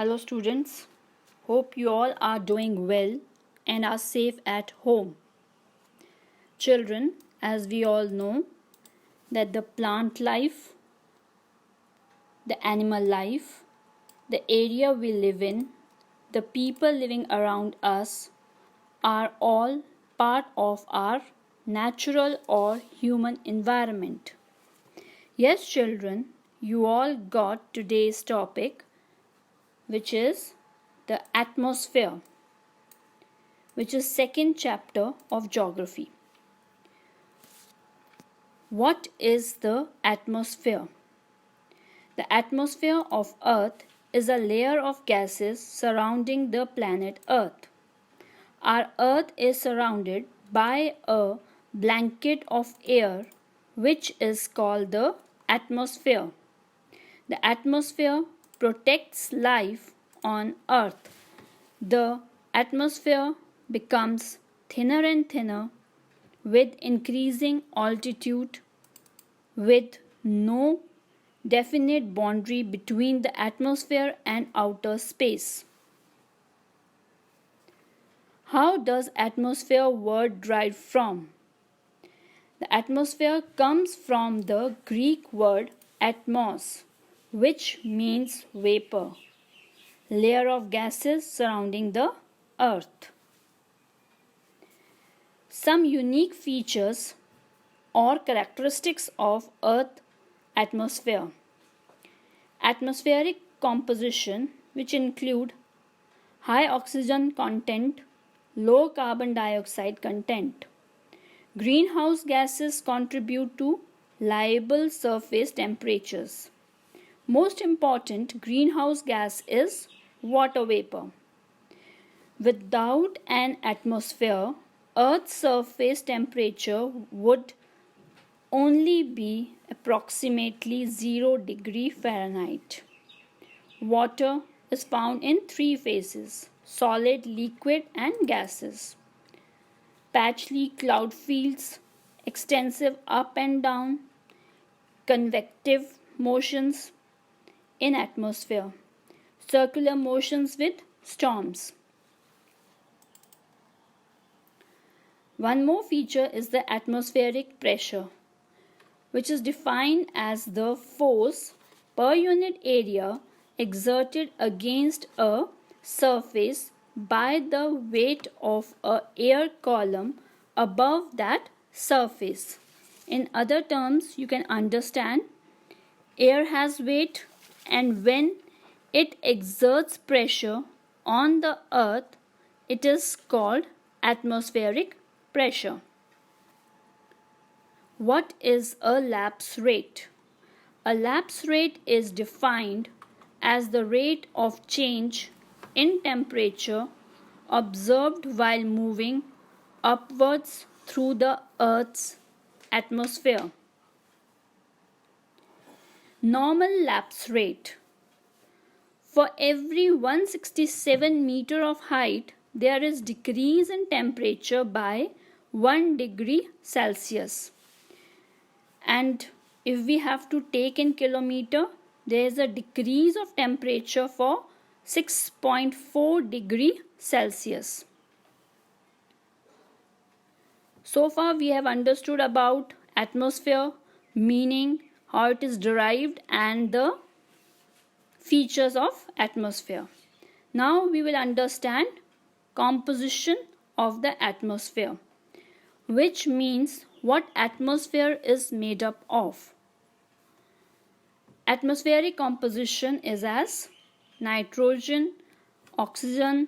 Hello students, hope you all are doing well and are safe at home. Children, as we all know that the plant life, the animal life, the area we live in, the people living around us are all part of our natural or human environment. Yes children, you all got today's topic, which is the atmosphere, which is second chapter of geography. What is the atmosphere? The atmosphere of Earth is a layer of gases surrounding the planet Earth. Our Earth is surrounded by a blanket of air which is called the atmosphere. The atmosphere protects life on Earth. The atmosphere becomes thinner and thinner with increasing altitude, with no definite boundary between the atmosphere and outer space. How does atmosphere word derive from? The atmosphere comes from the Greek word atmos, which means vapor, layer of gases surrounding the earth. Some unique features or characteristics of earth atmosphere. Atmospheric composition, which include high oxygen content, low carbon dioxide content. Greenhouse gases contribute to liable surface temperatures. Most important greenhouse gas is water vapor. Without an atmosphere, Earth's surface temperature would only be approximately 0 degree Fahrenheit. Water is found in three phases: solid, liquid, and gases. Patchy cloud fields, extensive up and down, convective motions in atmosphere, circular motions with storms. One more feature is the atmospheric pressure, which is defined as the force per unit area exerted against a surface by the weight of an air column above that surface. In other terms, you can understand air has weight, and when it exerts pressure on the earth, it is called atmospheric pressure. What is a lapse rate? A lapse rate is defined as the rate of change in temperature observed while moving upwards through the Earth's atmosphere. Normal lapse rate. For every 167 meter of height, there is decrease in temperature by 1 degree Celsius. And if we have to take in kilometer, there is a decrease of temperature for 6.4 degree Celsius. So far we have understood about atmosphere, meaning, how it is derived, and the features of atmosphere. Now we will understand composition of the atmosphere, which means what atmosphere is made up of. Atmospheric composition is as nitrogen, oxygen,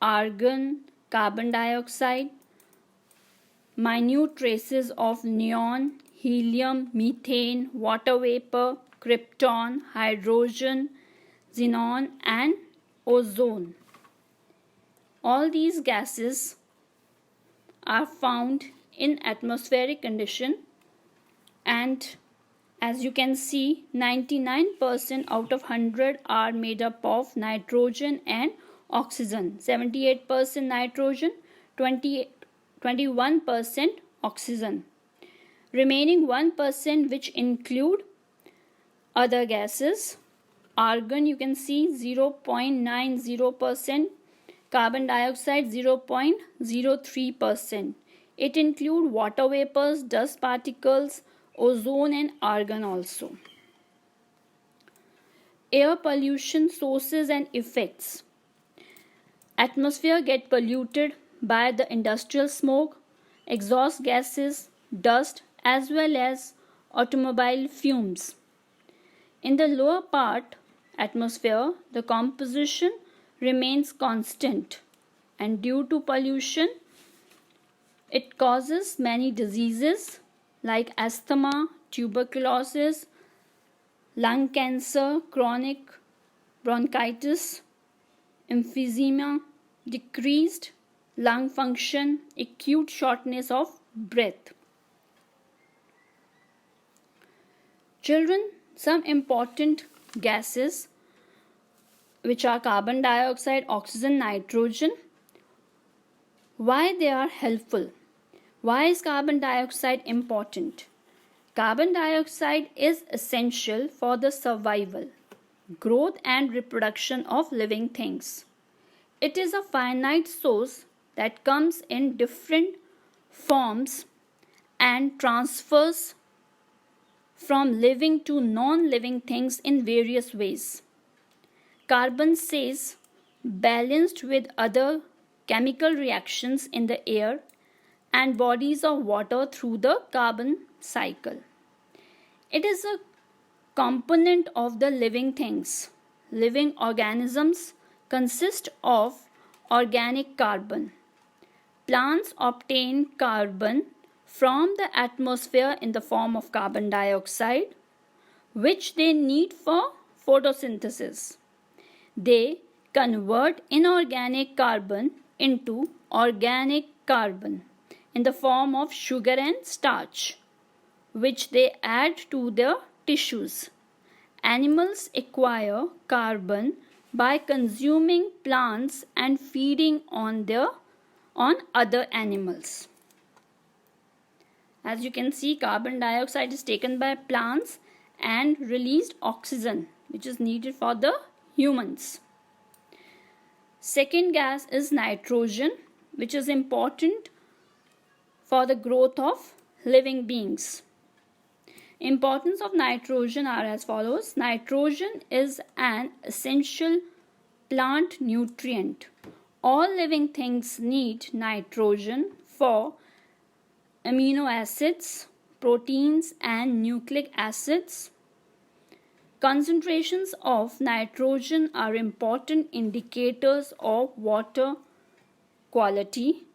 argon, carbon dioxide, minute traces of neon, helium, methane, water vapor, krypton, hydrogen, xenon, and ozone. All these gases are found in atmospheric condition, and as you can see, 99% out of 100 are made up of nitrogen and oxygen. 78% nitrogen, 21% oxygen. Remaining 1%, which include other gases, argon you can see 0.90%, carbon dioxide 0.03%. It includes water vapors, dust particles, ozone and argon also. Air pollution sources and effects. Atmosphere get polluted by the industrial smoke, exhaust gases, dust as well as automobile fumes. In the lower part atmosphere, the composition remains constant, and due to pollution, it causes many diseases like asthma, tuberculosis, lung cancer, chronic bronchitis, emphysema, decreased lung function, acute shortness of breath. Children, some important gases which are carbon dioxide, oxygen, nitrogen. Why they are helpful? Why is carbon dioxide important? Carbon dioxide is essential for the survival, growth and reproduction of living things. It is a finite source that comes in different forms and transfers from living to non-living things in various ways. Carbon stays balanced with other chemical reactions in the air and bodies of water through the carbon cycle. It is a component of the living things. Living organisms consist of organic carbon. Plants obtain carbon from the atmosphere in the form of carbon dioxide, which they need for photosynthesis. They convert inorganic carbon into organic carbon in the form of sugar and starch, which they add to their tissues. Animals acquire carbon by consuming plants and feeding on other animals. As you can see, carbon dioxide is taken by plants and released oxygen, which is needed for the humans. Second gas is nitrogen, which is important for the growth of living beings. Importance of nitrogen are as follows. Nitrogen is an essential plant nutrient. All living things need nitrogen for amino acids, proteins and nucleic acids. Concentrations of nitrogen are important indicators of water quality.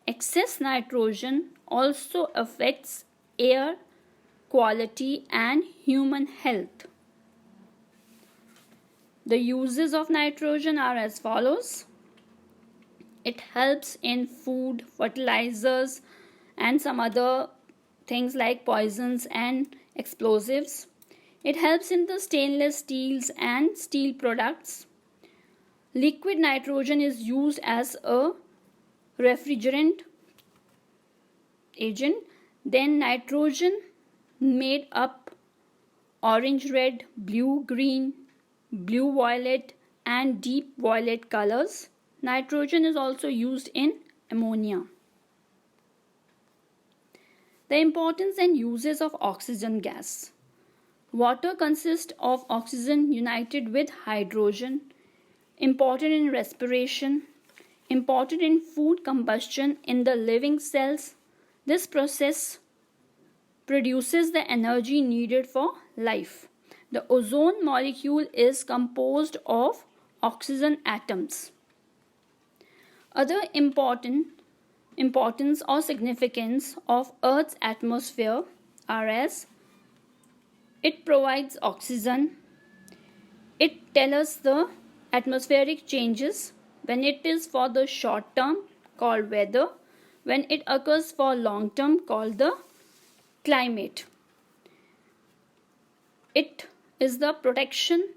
Excess nitrogen also affects air quality and human health. The uses of nitrogen are as follows. It helps in food, fertilizers, and some other things like poisons and explosives. It helps in the stainless steels and steel products. Liquid nitrogen is used as a refrigerant agent. Then nitrogen made up orange red, blue green, blue violet and deep violet colors. Nitrogen is also used in ammonia. The importance and uses of oxygen gas. Water consists of oxygen united with hydrogen, important in respiration, important in food combustion in the living cells. This process produces the energy needed for life. The ozone molecule is composed of oxygen atoms. Other importance or significance of Earth's atmosphere are as it provides oxygen. It tells us the atmospheric changes when it is for the short term called weather, when it occurs for long term called the climate. It is the protection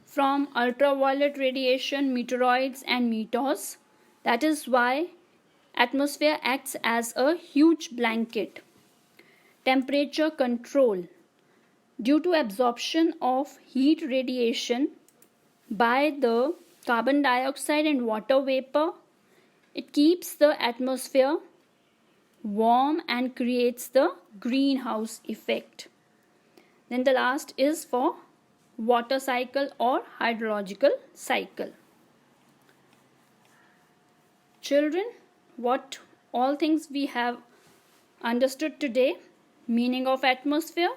from ultraviolet radiation, meteoroids and meteors. That is why atmosphere acts as a huge blanket. Temperature control. Due to absorption of heat radiation by the carbon dioxide and water vapor. It keeps the atmosphere warm and creates the greenhouse effect. Then the last is for water cycle or hydrological cycle. Children, what all things we have understood today: meaning of atmosphere,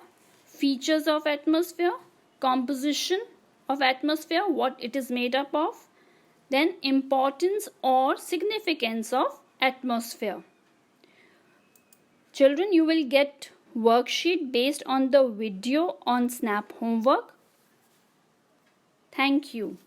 features of atmosphere, composition of atmosphere, what it is made up of, then importance or significance of atmosphere. Children, you will get worksheet based on the video on Snap Homework. Thank you.